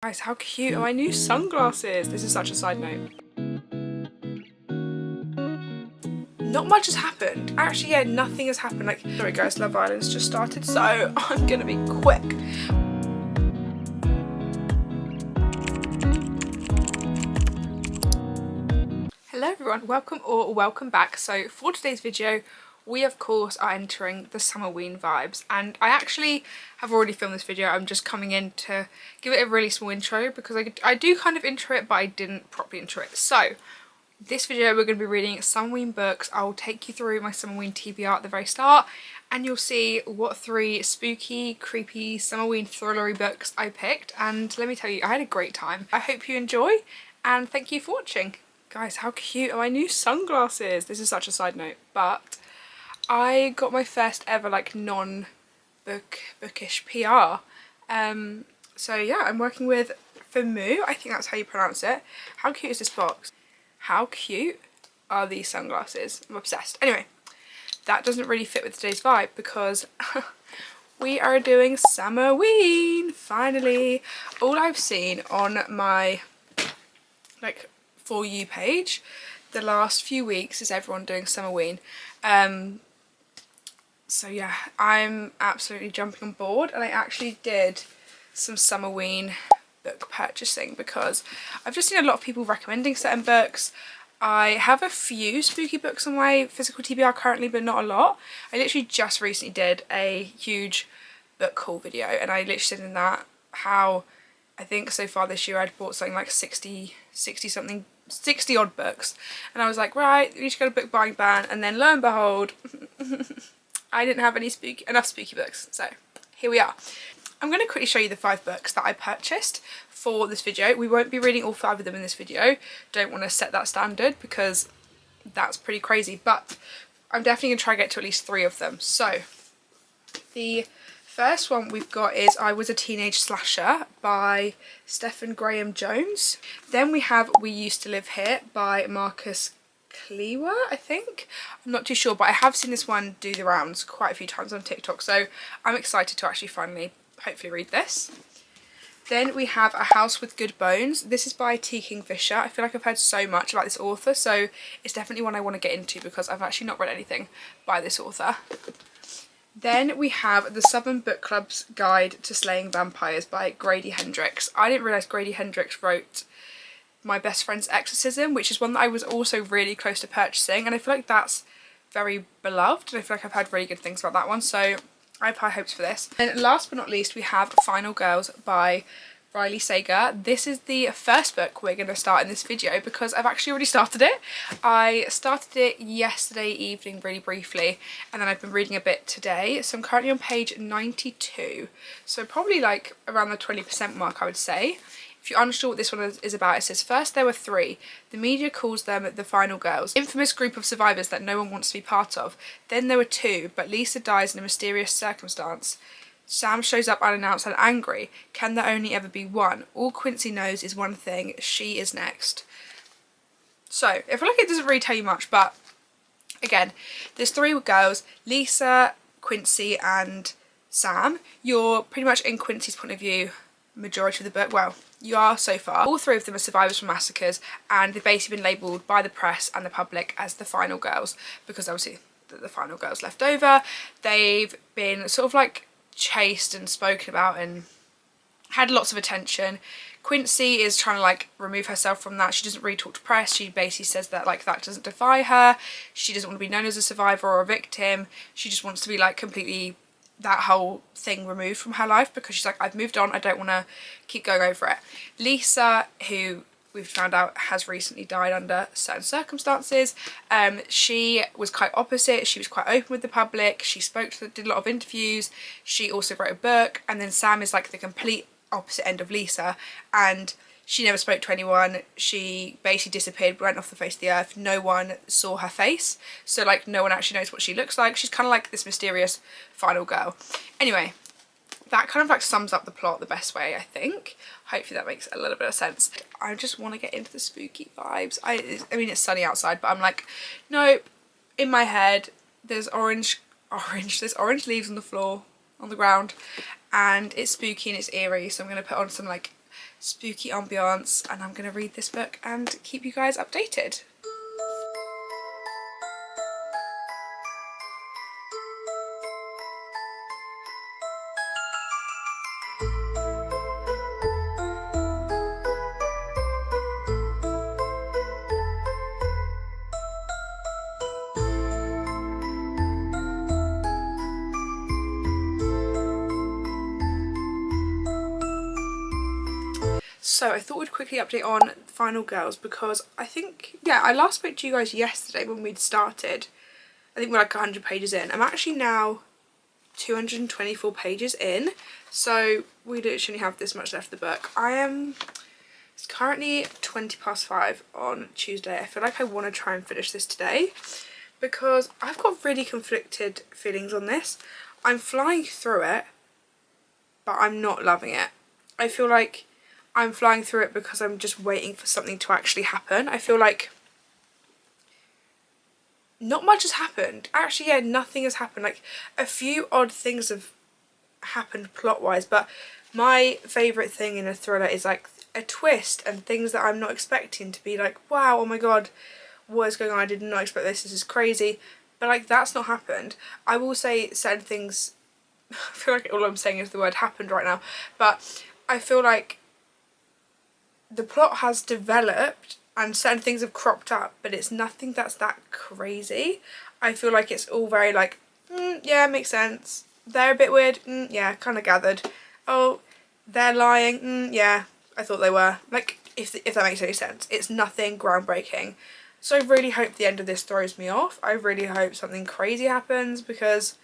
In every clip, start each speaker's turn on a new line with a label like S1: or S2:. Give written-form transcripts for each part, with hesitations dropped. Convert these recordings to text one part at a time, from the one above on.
S1: Guys, how cute are my new sunglasses? This is such a side note. Not much has happened. Actually, yeah, nothing has happened. Like, sorry guys, Love Island's just started, so I'm gonna be quick. Hello everyone, welcome or welcome back. So for today's video, we of course are entering the Summerween vibes, and I actually have already filmed this video. I'm just coming in to give it a really small intro because I do kind of intro it, but I didn't properly intro it. So this video we're going to be reading Summerween books. I'll take you through my Summerween TBR at the very start, and you'll see what 3 spooky, creepy, Summerween thrillery books I picked. And let me tell you, I had a great time. I hope you enjoy, and thank you for watching. Guys, how cute are my new sunglasses? This is such a side note, but I got my first ever like non-bookish PR. So yeah, I'm working with Famu, I think that's how you pronounce it. How cute is this box? How cute are these sunglasses? I'm obsessed. Anyway, that doesn't really fit with today's vibe because we are doing Summerween, finally. All I've seen on my like For You page the last few weeks is everyone doing Summerween. So yeah, I'm absolutely jumping on board, and I actually did some Summerween book purchasing because I've just seen a lot of people recommending certain books. I have a few spooky books on my physical TBR currently, but not a lot. I literally just recently did a huge book haul video, and I literally said in that how I think so far this year I'd bought something like 60 odd books, and I was like, right, we need to go to book buying ban, and then lo and behold I didn't have enough spooky books, so here we are. I'm going to quickly show you the 5 books that I purchased for this video. We won't be reading all 5 of them in this video. Don't want to set that standard because that's pretty crazy, but I'm definitely going to try to get to at least 3 of them. So the first one we've got is I Was a Teenage Slasher by Stephen Graham Jones. Then we have We Used to Live Here by Marcus Klewer, I think. I'm not too sure, but I have seen this one do the rounds quite a few times on TikTok, so I'm excited to actually finally hopefully read this. Then we have A House with Good Bones. This is by T. Kingfisher. I feel like I've heard so much about this author, so it's definitely one I want to get into because I've actually not read anything by this author. Then we have The Southern Book Club's Guide to Slaying Vampires by Grady Hendrix. I didn't realise Grady Hendrix wrote My Best Friend's Exorcism, which is one that I was also really close to purchasing, and I feel like that's very beloved, and I feel like I've heard really good things about that one, so I have high hopes for this. And last but not least, we have Final Girls by Riley Sager. This is the first book we're going to start in this video because I've actually already started it. I started it yesterday evening really briefly, and then I've been reading a bit today. So I'm currently on page 92, so probably like around the 20% mark, I would say. If you're unsure what this one is about, it says, first there were 3. The media calls them the Final Girls, infamous group of survivors that no one wants to be part of. Then there were 2, but Lisa dies in a mysterious circumstance. Sam shows up unannounced and angry. Can there only ever be one? All Quincy knows is one thing: she is next. So I feel like it doesn't really tell you much, but again, there's 3 girls: Lisa, Quincy and Sam. You're pretty much in Quincy's point of view majority of the book. Well, you are so far. All 3 of them are survivors from massacres, and they've basically been labelled by the press and the public as the Final Girls because obviously the final girls left over. They've been sort of like chased and spoken about and had lots of attention. Quincy is trying to like remove herself from that. She doesn't really talk to press. She basically says that like that doesn't define her. She doesn't want to be known as a survivor or a victim. She just wants to be like completely that whole thing removed from her life because she's like, I've moved on, I don't want to keep going over it. Lisa, who we've found out has recently died under certain circumstances, she was quite opposite. She was quite open with the public. She did a lot of interviews. She also wrote a book. And then Sam is like the complete opposite end of Lisa, and she never spoke to anyone. She basically disappeared, went off the face of the earth. No one saw her face. So like no one actually knows what she looks like. She's kind of like this mysterious final girl. Anyway, that kind of like sums up the plot the best way, I think. Hopefully that makes a little bit of sense. I just want to get into the spooky vibes. I mean, it's sunny outside, but I'm like, nope. In my head, there's orange leaves on the floor, on the ground, and it's spooky and it's eerie. So I'm going to put on some like spooky ambiance, and I'm going to read this book and keep you guys updated. So I thought we'd quickly update on Final Girls because I think, yeah, I last spoke to you guys yesterday when we'd started. I think we're like 100 pages in. I'm actually now 224 pages in, so we literally have this much left of the book. It's currently 5:20 on Tuesday. I feel like I want to try and finish this today because I've got really conflicted feelings on this. I'm flying through it, but I'm not loving it. I feel like I'm flying through it because I'm just waiting for something to actually happen. I feel like not much has happened. Actually, yeah, nothing has happened. Like, a few odd things have happened plot-wise, but my favourite thing in a thriller is like a twist and things that I'm not expecting to be like, wow, oh my god, what is going on? I did not expect this is crazy. But like, that's not happened. I will say certain things, I feel like all I'm saying is the word happened right now, but I feel like the plot has developed and certain things have cropped up, but it's nothing that's that crazy. I feel like it's all very like, yeah, makes sense. They're a bit weird, yeah, kind of gathered. Oh, they're lying, yeah, I thought they were. Like, if that makes any sense. It's nothing groundbreaking. So I really hope the end of this throws me off. I really hope something crazy happens because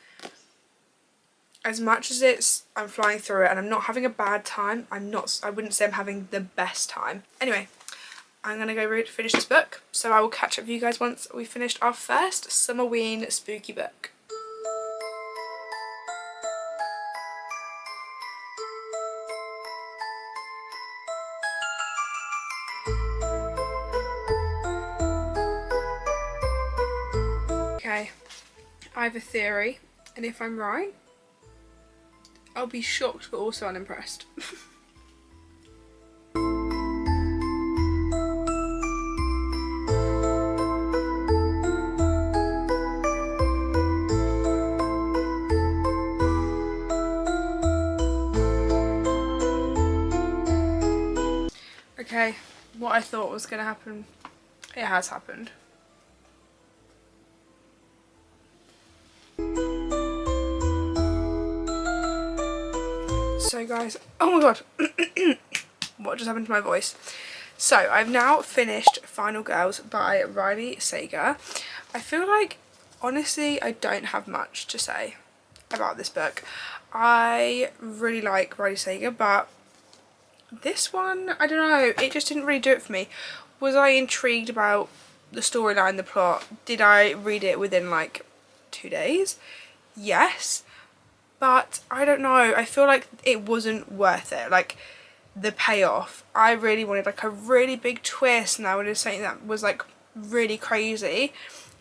S1: as much as I'm flying through it and I'm not having a bad time, I wouldn't say I'm having the best time. Anyway, I'm gonna go finish this book, so I will catch up with you guys once we finished our first Summerween spooky book. Okay, I have a theory, and if I'm right, I'll be shocked but also unimpressed. Okay, what I thought was going to happen, it has happened. So guys, oh my god, what just happened to my voice? So I've now finished Final Girls by Riley Sager. I feel like, honestly, I don't have much to say about this book. I really like Riley Sager, but this one, I don't know, it just didn't really do it for me. Was I intrigued about the storyline, the plot? Did I read it within like 2 days? Yes. But I don't know, I feel like it wasn't worth it. Like, the payoff, I really wanted like a really big twist, and I wanted something that was like really crazy.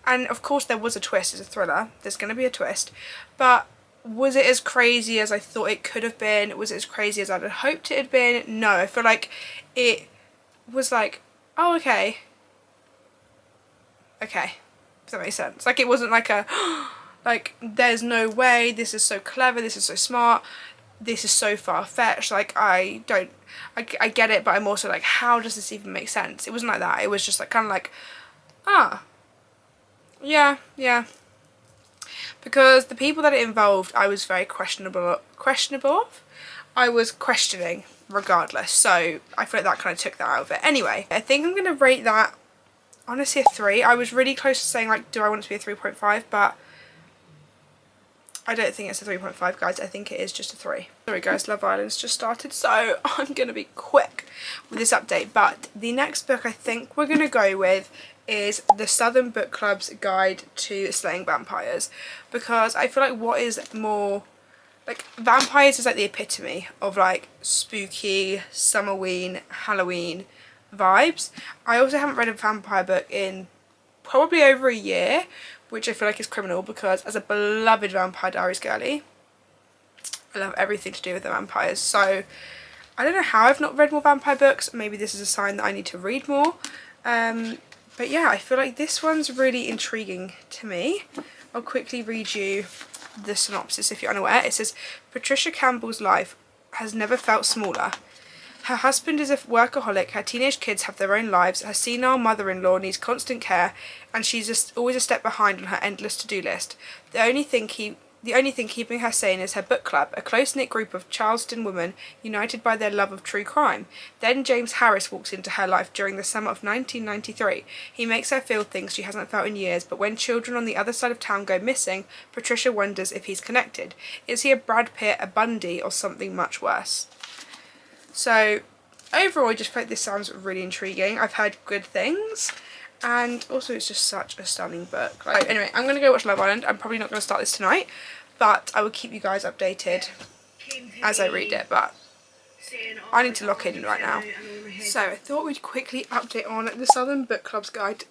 S1: And of course there was a twist. It's a thriller, there's going to be a twist, but was it as crazy as I thought it could have been? Was it as crazy as I'd hoped it had been? No, I feel like it was like, oh, okay, if that makes sense. Like, it wasn't like a like, there's no way, this is so clever, this is so smart, this is so far-fetched, like, I get it, but I'm also like, how does this even make sense? It wasn't like that. It was just like, kind of like, yeah. Because the people that it involved, I was very questionable of. I was questioning regardless, so I feel like that kind of took that out of it. Anyway, I think I'm going to rate that, honestly, a 3. I was really close to saying, like, do I want it to be a 3.5, but I don't think it's a 3.5, guys. I think it is just a 3. Sorry guys, Love Island's just started, so I'm going to be quick with this update. But the next book I think we're going to go with is the Southern Book Club's Guide to Slaying Vampires, because I feel like what is more, like, vampires is like the epitome of like spooky, Summerween, Halloween vibes. I also haven't read a vampire book in probably over a year, which I feel like is criminal, because as a beloved Vampire Diaries girly, I love everything to do with the vampires. So I don't know how I've not read more vampire books. Maybe this is a sign that I need to read more. But yeah, I feel like this one's really intriguing to me. I'll quickly read you the synopsis if you're unaware. It says, Patricia Campbell's life has never felt smaller. Her husband is a workaholic, her teenage kids have their own lives, her senile mother-in-law needs constant care, and she's just always a step behind on her endless to-do list. The only thing keeping her sane is her book club, a close-knit group of Charleston women united by their love of true crime. Then James Harris walks into her life during the summer of 1993. He makes her feel things she hasn't felt in years, but when children on the other side of town go missing, Patricia wonders if he's connected. Is he a Brad Pitt, a Bundy, or something much worse? So overall, I just feel like this sounds really intriguing. I've heard good things, and also it's just such a stunning book. Like, anyway, I'm going to go watch Love Island. I'm probably not going to start this tonight, but I will keep you guys updated as I read it, but I need to lock in right now. So I thought we'd quickly update on the Southern Book Club's guide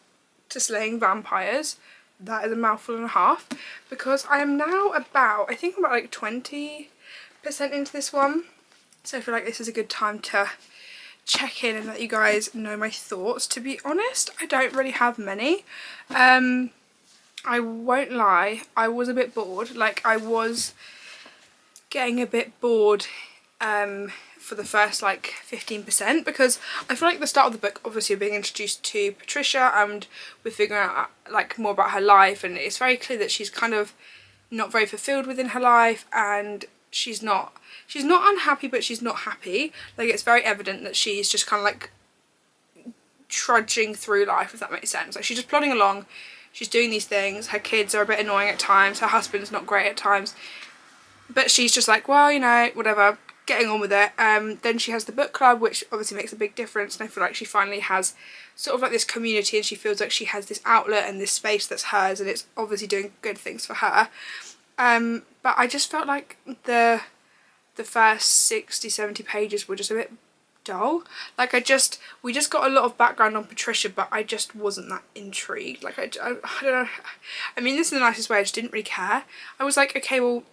S1: to slaying vampires. That is a mouthful and a half, because I am now I think I'm about like 20% into this one. So I feel like this is a good time to check in and let you guys know my thoughts. To be honest, I don't really have many. I won't lie, I was a bit bored. Like, I was getting a bit bored for the first like 15%, because I feel like the start of the book, obviously we're being introduced to Patricia and we're figuring out like more about her life, and it's very clear that she's kind of not very fulfilled within her life, and she's not unhappy, but she's not happy. Like, it's very evident that she's just kind of like trudging through life, if that makes sense. Like, she's just plodding along, she's doing these things, her kids are a bit annoying at times, her husband's not great at times, but she's just like, well, you know, whatever, getting on with it. Then she has the book club, which obviously makes a big difference, and I feel like she finally has sort of like this community, and she feels like she has this outlet and this space that's hers, and it's obviously doing good things for her. But I just felt like the first 60-70 pages were just a bit dull. Like, we just got a lot of background on Patricia, but I just wasn't that intrigued. Like, I don't know, I mean this in the nicest way, I just didn't really care. I was like, okay, well,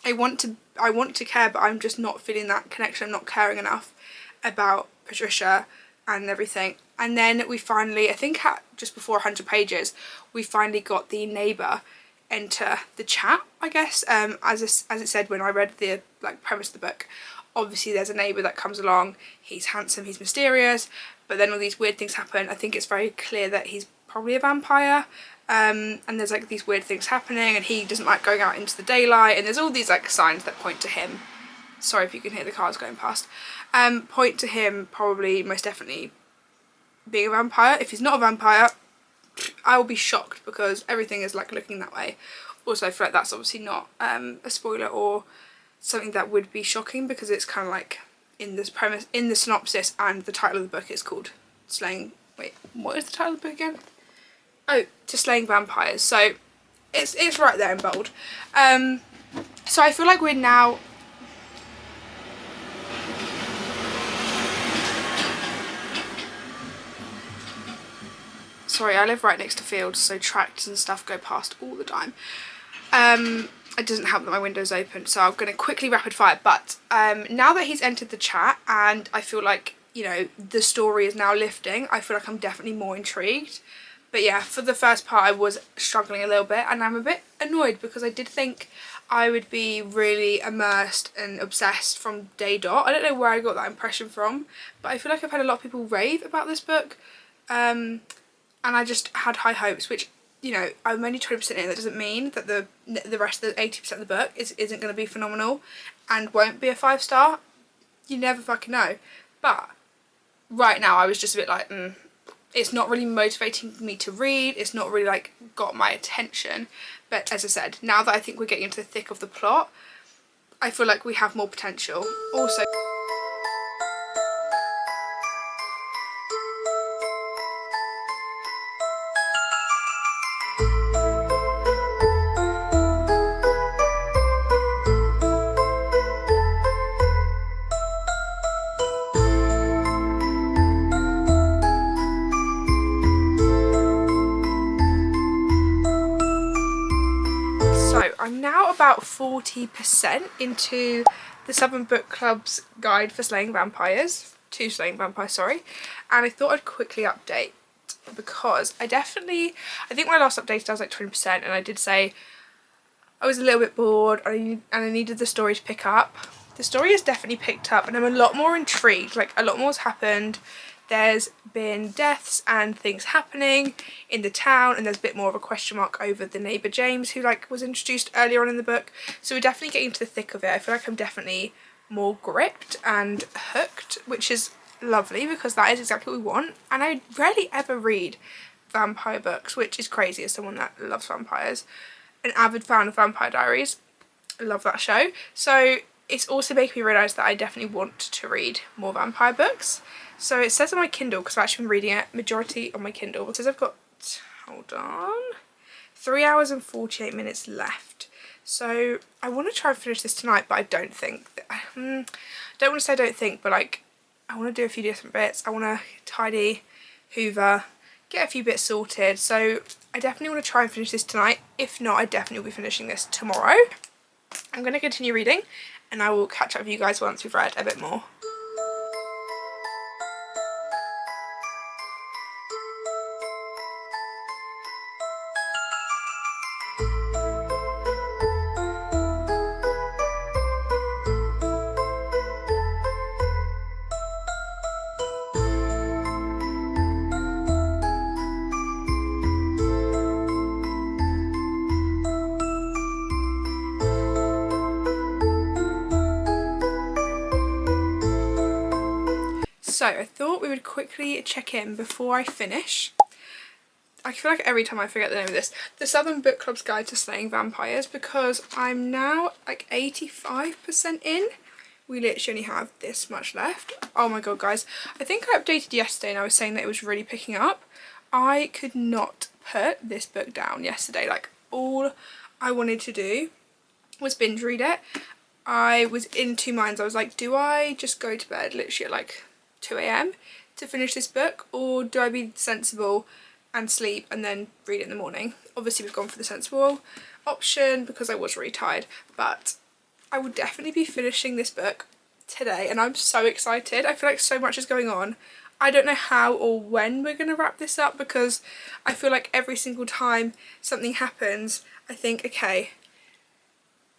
S1: I want to care, but I'm just not feeling that connection. I'm not caring enough about Patricia and everything. And then we finally, I think at just before 100 pages, we finally got the neighbour enter the chat, I guess. As it said when I read the like premise of the book, obviously there's a neighbour that comes along, he's handsome, he's mysterious, but then all these weird things happen. I think it's very clear that he's probably a vampire, and there's like these weird things happening, and he doesn't like going out into the daylight, and there's all these like signs that point to him. Sorry if you can hear the cars going past. Point to him probably most definitely being a vampire. If he's not a vampire, I will be shocked, because everything is like looking that way. Also, I feel like that's obviously not a spoiler or something that would be shocking, because it's kind of like in this premise, in the synopsis, and the title of the book is called Slaying. Wait, what is the title of the book again? Oh, To Slaying Vampires. So it's right there in bold. So I feel like we're now. Sorry, I live right next to fields, so tractors and stuff go past all the time. It doesn't help that my window's open, so I'm going to quickly rapid fire. But now that he's entered the chat, and I feel like, you know, the story is now lifting, I feel like I'm definitely more intrigued. But yeah, for the first part I was struggling a little bit, and I'm a bit annoyed, because I did think I would be really immersed and obsessed from day dot. I don't know where I got that impression from, but I feel like I've had a lot of people rave about this book. And I just had high hopes, which, you know, I'm only 20% in. That doesn't mean that the rest of the 80% of the book isn't going to be phenomenal and won't be a 5-star. You never fucking know. But right now I was just a bit like, it's not really motivating me to read. It's not really like got my attention. But as I said, now that I think we're getting into the thick of the plot, I feel like we have more potential. Also, I'm now about 40% into the Southern Book Club's Guide for Slaying Vampires, to Slaying Vampires, sorry, and I thought I'd quickly update because I think when I last updated I was like 20%, and I did say I was a little bit bored and I needed the story to pick up. The story has definitely picked up and I'm a lot more intrigued, like a lot more has happened. There's been deaths and things happening in the town, and there's a bit more of a question mark over the neighbour James, who like was introduced earlier on in the book. So we're definitely getting into the thick of it. I feel like I'm definitely more gripped and hooked, which is lovely because that is exactly what we want. And I rarely ever read vampire books, which is crazy as someone that loves vampires. An avid fan of Vampire Diaries. I love that show. So it's also making me realise that I definitely want to read more vampire books. So it says on my Kindle, because I've actually been reading it majority on my Kindle, because I've got, hold on, 3 hours and 48 minutes left. So I want to try and finish this tonight, but I don't think, don't want to say I don't think, but like I want to do a few different bits. I want to tidy, hoover, get a few bits sorted. So I definitely want to try and finish this tonight. If not, I definitely will be finishing this tomorrow. I'm going to continue reading and I will catch up with you guys once we've read a bit more. So I thought we would quickly check in before I finish. I feel like every time I forget the name of this. The Southern Book Club's Guide to Slaying Vampires, because I'm now like 85% in. We literally only have this much left. Oh my god guys, I think I updated yesterday and I was saying that it was really picking up. I could not put this book down yesterday. Like all I wanted to do was binge read it. I was in two minds. I was like, do I just go to bed literally at like 2 AM to finish this book, or do I be sensible and sleep and then read it in the morning? Obviously we've gone for the sensible option because I was really tired, but I will definitely be finishing this book today and I'm so excited. I feel like so much is going on. I don't know how or when we're going to wrap this up, because I feel like every single time something happens I think, okay,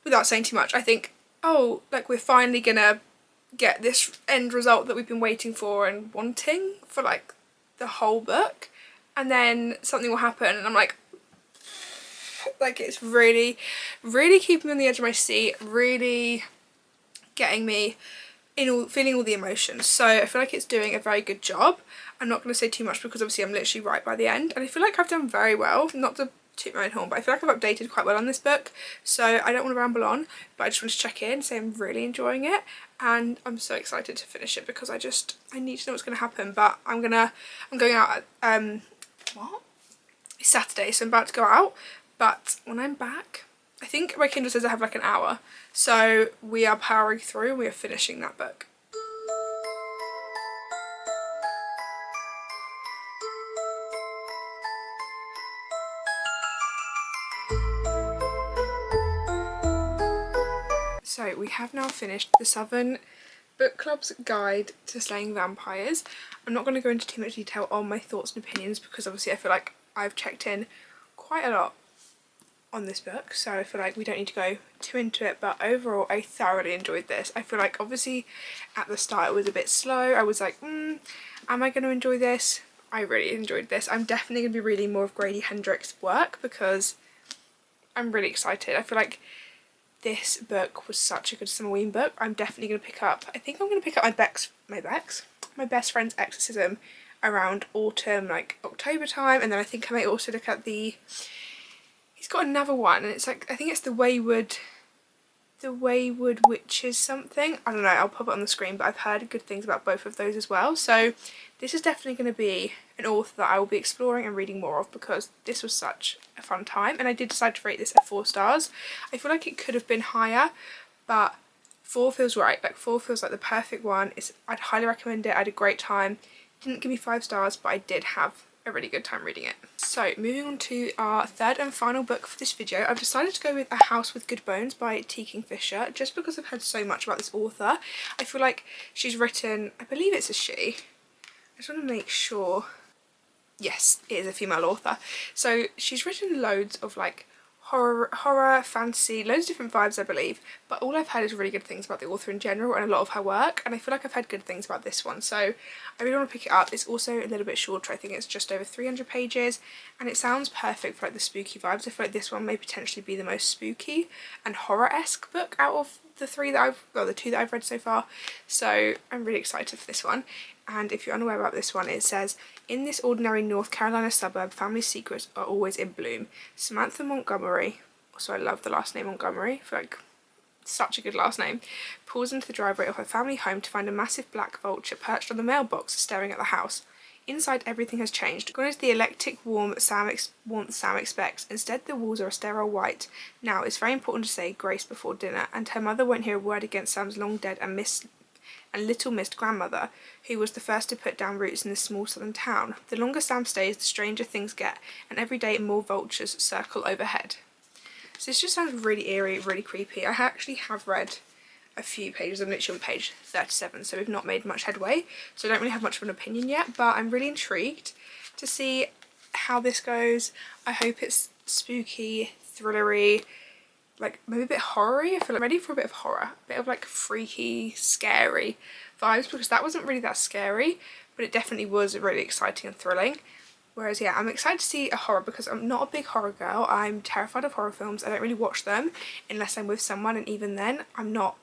S1: without saying too much, I think, oh, like we're finally gonna get this end result that we've been waiting for and wanting for like the whole book, and then something will happen and I'm like it's really keeping me on the edge of my seat, really getting me in feeling all the emotions. So I feel like it's doing a very good job. I'm not going to say too much because obviously I'm literally right by the end, and I feel like I've done very well, not to toot my own horn, but I feel like I've updated quite well on this book, so I don't want to ramble on, but I just want to check in, say I'm really enjoying it and I'm so excited to finish it because I need to know what's going to happen. But I'm going out at it's Saturday, so I'm about to go out, but when I'm back, I think my Kindle says I have like an hour, so we are powering through, we are finishing that book. So we have now finished the Southern Book Club's Guide to Slaying Vampires. I'm not going to go into too much detail on my thoughts and opinions because obviously I feel like I've checked in quite a lot on this book, so I feel like we don't need to go too into it, but overall I thoroughly enjoyed this. I feel like obviously at the start it was a bit slow. I was like, am I going to enjoy this? I really enjoyed this. I'm definitely going to be reading more of Grady Hendrix's work because I'm really excited. I feel like this book was such a good Summerween book. I'm definitely going to pick up, I think I'm going to pick up my best friend's Exorcism around autumn, like October time, and then I think I might also look at he's got another one and it's like, I think it's the Wayward Witches something. I don't know, I'll pop it on the screen, but I've heard good things about both of those as well. So this is definitely going to be an author that I will be exploring and reading more of because this was such a fun time, and I did decide to rate this at 4 stars. I feel like it could have been higher, but 4 feels right. Like 4 feels like the perfect one. I'd highly recommend it. I had a great time. Didn't give me 5 stars, but I did have a really good time reading it. So moving on to our third and final book for this video, I've decided to go with A House with Good Bones by T. Kingfisher, just because I've heard so much about this author. I feel like she's written, I believe it's a she, I just want to make sure, yes, it is a female author. So she's written loads of like horror, fantasy, loads of different vibes I believe, but all I've heard is really good things about the author in general and a lot of her work, and I feel like I've heard good things about this one, so I really want to pick it up. It's also a little bit shorter, I think it's just over 300 pages, and it sounds perfect for like the spooky vibes. I feel like this one may potentially be the most spooky and horror-esque book out of the the two that I've read so far, so I'm really excited for this one. And if you're unaware about this one, it says, in this ordinary North Carolina suburb, family secrets are always in bloom. Samantha Montgomery, also I love the last name Montgomery, I feel like such a good last name, pulls into the driveway of her family home to find a massive black vulture perched on the mailbox staring at the house. Inside, everything has changed. Gone is the eclectic warmth Sam expects. Instead, the walls are a sterile white. Now, it's very important to say grace before dinner, and her mother won't hear a word against Sam's long dead and little missed grandmother, who was the first to put down roots in this small southern town. The longer Sam stays, the stranger things get, and every day more vultures circle overhead. So this just sounds really eerie, really creepy. I actually have read a few pages. I'm literally on page 37, so we've not made much headway, so I don't really have much of an opinion yet, but I'm really intrigued to see how this goes. I hope it's spooky, thrillery, like maybe a bit horror-y. I feel like I'm ready for a bit of horror, a bit of like freaky, scary vibes, because that wasn't really that scary, but it definitely was really exciting and thrilling. Whereas yeah, I'm excited to see a horror because I'm not a big horror girl. I'm terrified of horror films. I don't really watch them unless I'm with someone, and even then I'm not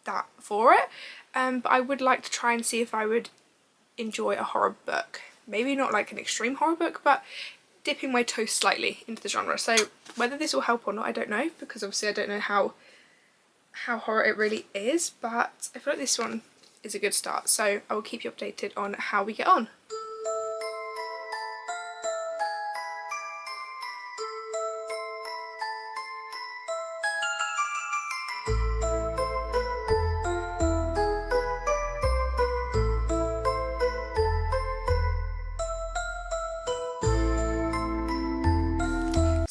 S1: that for it. But I would like to try and see if I would enjoy a horror book. Maybe not like an extreme horror book, but dipping my toe slightly into the genre. So whether this will help or not, I don't know, because obviously I don't know how horror it really is, but I feel like this one is a good start, so I will keep you updated on how we get on.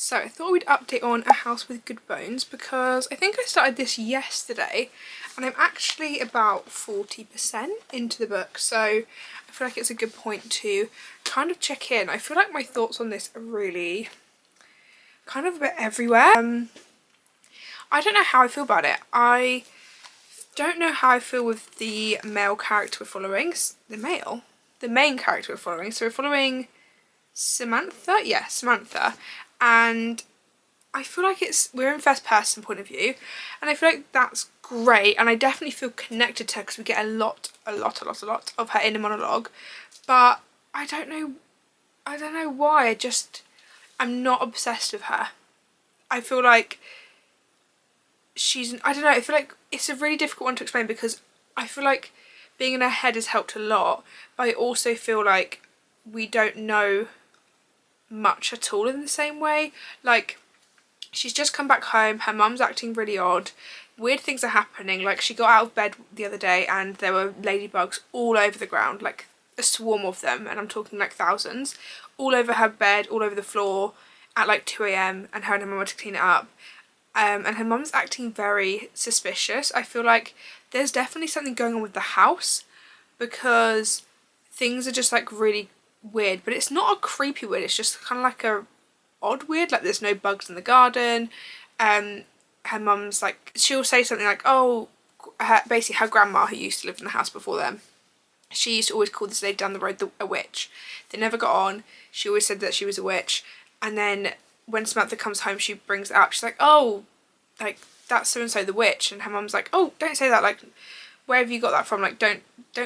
S1: So I thought we'd update on A House with Good Bones because I think I started this yesterday and I'm actually about 40% into the book, so I feel like it's a good point to kind of check in. I feel like my thoughts on this are really kind of a bit everywhere. I don't know how I feel about it. I don't know how I feel with the male character we're following. The main character we're following. So we're following Samantha? Yeah, Samantha. And I feel like we're in first person point of view, and I feel like that's great, and I definitely feel connected to her because we get a lot of her inner monologue, but I don't know why, I'm not obsessed with her. I feel like I don't know, I feel like it's a really difficult one to explain because I feel like being in her head has helped a lot, but I also feel like we don't know much at all in the same way. Like, she's just come back home, her mum's acting really odd, weird things are happening, like she got out of bed the other day and there were ladybugs all over the ground, like a swarm of them, and I'm talking like thousands, all over her bed, all over the floor at like 2 AM, and her mum had to clean it up. And her mum's acting very suspicious. I feel like there's definitely something going on with the house because things are just like really weird, but it's not a creepy weird, it's just kind of like a odd weird, like there's no bugs in the garden. Her mum's like, she'll say something like, oh, basically her grandma who used to live in the house before them, she used to always call this lady down the road a witch. They never got on, she always said that she was a witch, and then when Samantha comes home she brings it up, she's like, oh, like that's so and so the witch, and her mum's like, oh, don't say that, like where have you got that from, like don't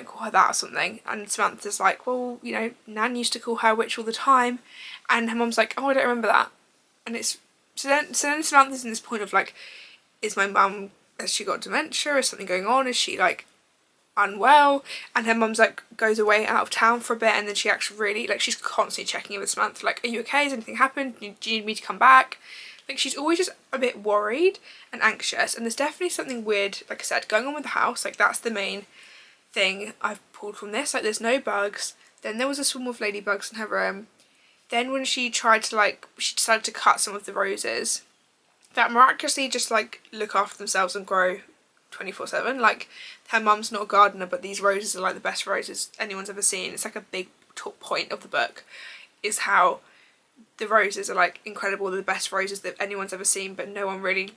S1: call her that or something. And Samantha's like, well, you know, Nan used to call her a witch all the time, and her mum's like, oh, I don't remember that. And it's so then Samantha's in this point of like, is my mum, has she got dementia, is something going on, is she like unwell? And her mum's like goes away out of town for a bit, and then she actually really like, she's constantly checking in with Samantha, like, are you okay, has anything happened, do you need me to come back? Like, she's always just a bit worried and anxious, and there's definitely something weird, like I said, going on with the house. Like, that's the main thing I've pulled from this. Like, there's no bugs, then there was a swarm of ladybugs in her room, then when she tried to like, she decided to cut some of the roses that miraculously just like look after themselves and grow 24/7. Like, her mum's not a gardener, but these roses are like the best roses anyone's ever seen. It's like a big top point of the book, is how the roses are like incredible, they're the best roses that anyone's ever seen, but no one really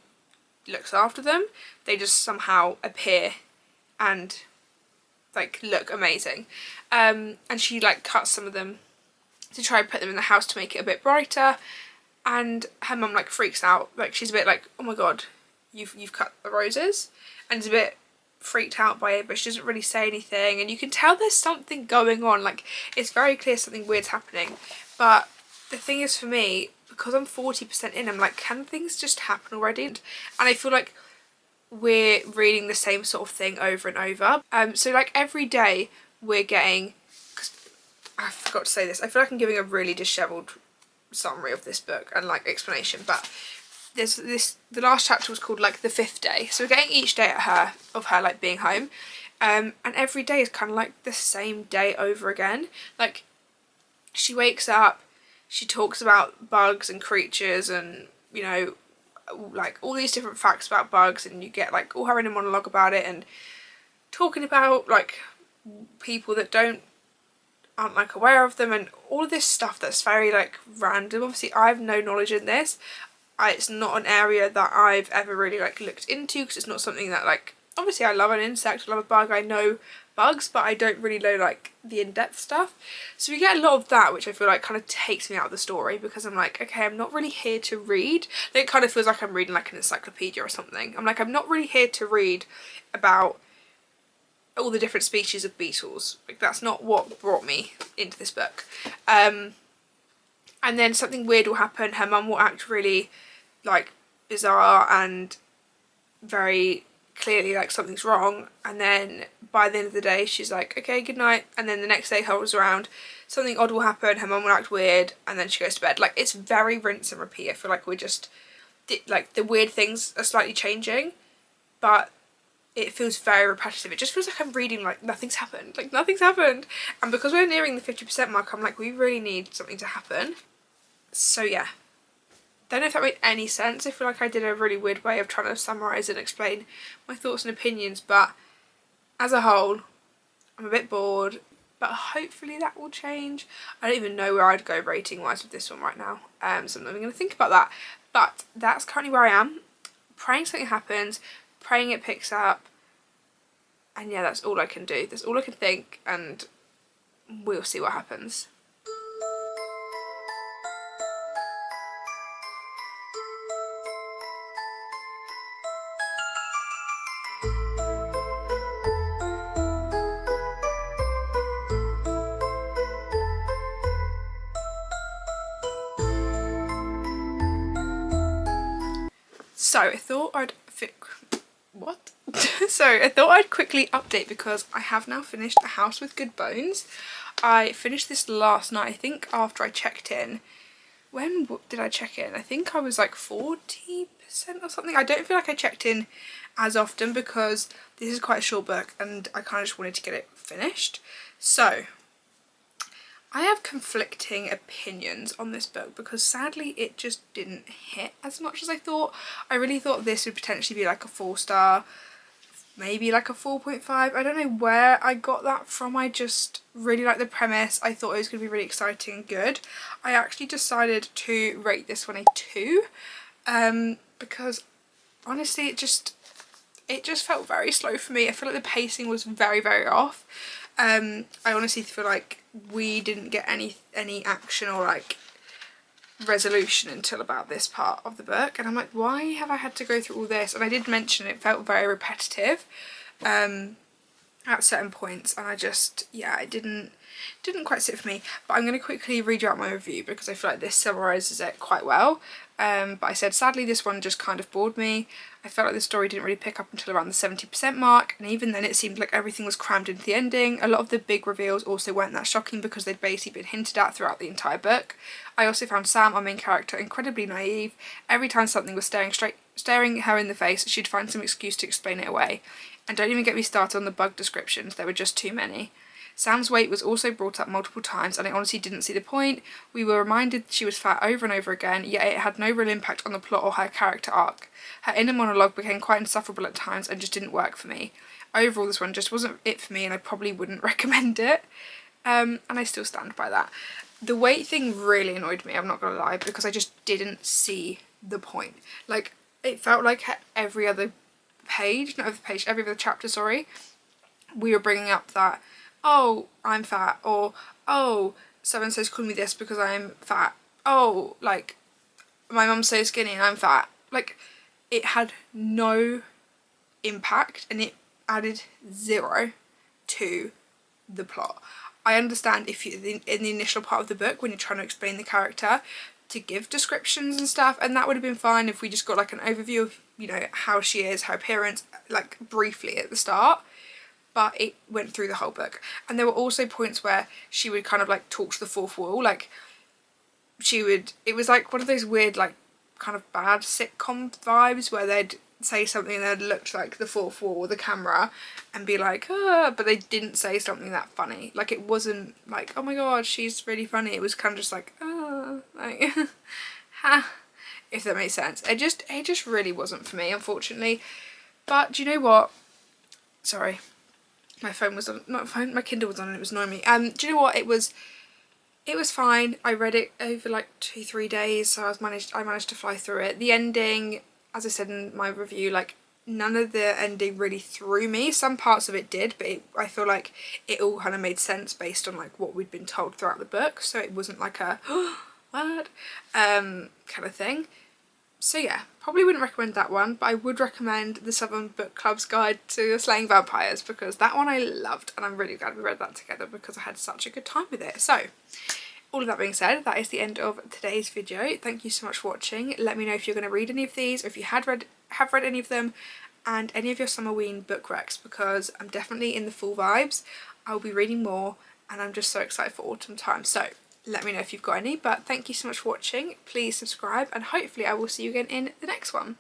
S1: looks after them. They just somehow appear and like look amazing. And she like cuts some of them to try and put them in the house to make it a bit brighter, and her mum like freaks out. Like, she's a bit like, oh my god, you've cut the roses, and is a bit freaked out by it, but she doesn't really say anything, and you can tell there's something going on. Like, it's very clear something weird's happening. But the thing is, for me, because I'm 40% in, I'm like, can things just happen already? And I feel like we're reading the same sort of thing over and over. So like every day we're getting, because I forgot to say this, I feel like I'm giving a really dishevelled summary of this book and like explanation, but there's this, the last chapter was called like the 5th day, so we're getting each day of her like being home, and every day is kind of like the same day over again. Like, she wakes up, she talks about bugs and creatures and, you know, like all these different facts about bugs, and you get like all her inner monologue about it, and talking about like people that aren't like aware of them, and all of this stuff that's very like random. Obviously I have no knowledge in this. It's not an area that I've ever really like looked into, because it's not something that, like, obviously I love an insect, I love a bug, I know bugs, but I don't really know like the in-depth stuff. So we get a lot of that, which I feel like kind of takes me out of the story, because I'm like, okay, I'm not really here to read. It kind of feels like I'm reading like an encyclopedia or something. I'm like, I'm not really here to read about all the different species of beetles. Like, that's not what brought me into this book. And then something weird will happen. Her mum will act really like bizarre and very clearly like something's wrong, and then by the end of the day she's like, okay, good night, and then the next day rolls around, something odd will happen, her mum will act weird, and then she goes to bed. Like, it's very rinse and repeat. I feel like we're just like, the weird things are slightly changing, but it feels very repetitive. It just feels like I'm reading like nothing's happened, like nothing's happened. And because we're nearing the 50% mark, I'm like, we really need something to happen. So yeah, don't know if that made any sense. I feel like I did a really weird way of trying to summarise and explain my thoughts and opinions, but as a whole I'm a bit bored, but hopefully that will change. I don't even know where I'd go rating wise with this one right now, so I'm not even going to think about that. But that's currently where I am, praying something happens, praying it picks up, and yeah, that's all I can do, that's all I can think, and we'll see what happens. So I thought I'd quickly update, because I have now finished A House with Good Bones. I finished this last night, I think, after I checked in. When did I check in? I think I was like 40% or something. I don't feel like I checked in as often, because this is quite a short book and I kind of just wanted to get it finished. So I have conflicting opinions on this book, because sadly it just didn't hit as much as I thought. I really thought this would potentially be like a 4-star, maybe like a 4.5. I don't know where I got that from. I just really liked the premise. I thought it was going to be really exciting and good. I actually decided to rate this one a 2, because honestly it just felt very slow for me. I feel like the pacing was very, very off. I honestly feel like we didn't get any action or like resolution until about this part of the book, and I'm like, why have I had to go through all this? And I did mention it felt very repetitive at certain points, and I just, yeah, it didn't quite sit for me. But I'm going to quickly read you out my review, because I feel like this summarises it quite well. But I said, sadly this one just kind of bored me. I felt like the story didn't really pick up until around the 70% mark, and even then it seemed like everything was crammed into the ending. A lot of the big reveals also weren't that shocking, because they'd basically been hinted at throughout the entire book. I also found Sam, our main character, incredibly naive. Every time something was staring her in the face, she'd find some excuse to explain it away. And don't even get me started on the bug descriptions, there were just too many. Sam's weight was also brought up multiple times and I honestly didn't see the point. We were reminded she was fat over and over again, yet it had no real impact on the plot or her character arc. Her inner monologue became quite insufferable at times and just didn't work for me. Overall, this one just wasn't it for me and I probably wouldn't recommend it. And I still stand by that. The weight thing really annoyed me, I'm not gonna lie, because I just didn't see the point. Like, it felt like every other page, not every page, every other chapter, sorry, we were bringing up that, oh, I'm fat, or, oh, so-and-so's calling me this because I'm fat, oh, like, my mum's so skinny and I'm fat. Like, it had no impact and it added zero to the plot. I understand if you in the initial part of the book when you're trying to explain the character to give descriptions and stuff, and that would have been fine if we just got like an overview of, you know, how she is, her appearance, like briefly at the start, but it went through the whole book. And there were also points where she would kind of like talk to the fourth wall, like it was like one of those weird like kind of bad sitcom vibes where they'd say something that looked like the fourth wall or the camera and be like, but they didn't say something that funny. Like, it wasn't like, oh my god, she's really funny. It was kind of just like, like, ha, if that makes sense. It just really wasn't for me, unfortunately. But do you know what? Sorry, my phone was on, not phone, my Kindle was on and it was annoying me. Do you know what? It was fine. I read it over like 2-3 days, so I managed to fly through it. The ending, as I said in my review, like, none of the ending really threw me. Some parts of it did, but I feel like it all kind of made sense based on like what we'd been told throughout the book, so it wasn't like a what kind of thing. So yeah, probably wouldn't recommend that one, but I would recommend the Southern Book Club's Guide to Slaying Vampires, because that one I loved and I'm really glad we read that together because I had such a good time with it. So all of that being said, that is the end of today's video. Thank you so much for watching. Let me know if you're going to read any of these, or if you have read any of them, and any of your Summerween book recs, because I'm definitely in the full vibes. I'll be reading more and I'm just so excited for autumn time. So let me know if you've got any, but thank you so much for watching. Please subscribe and hopefully I will see you again in the next one.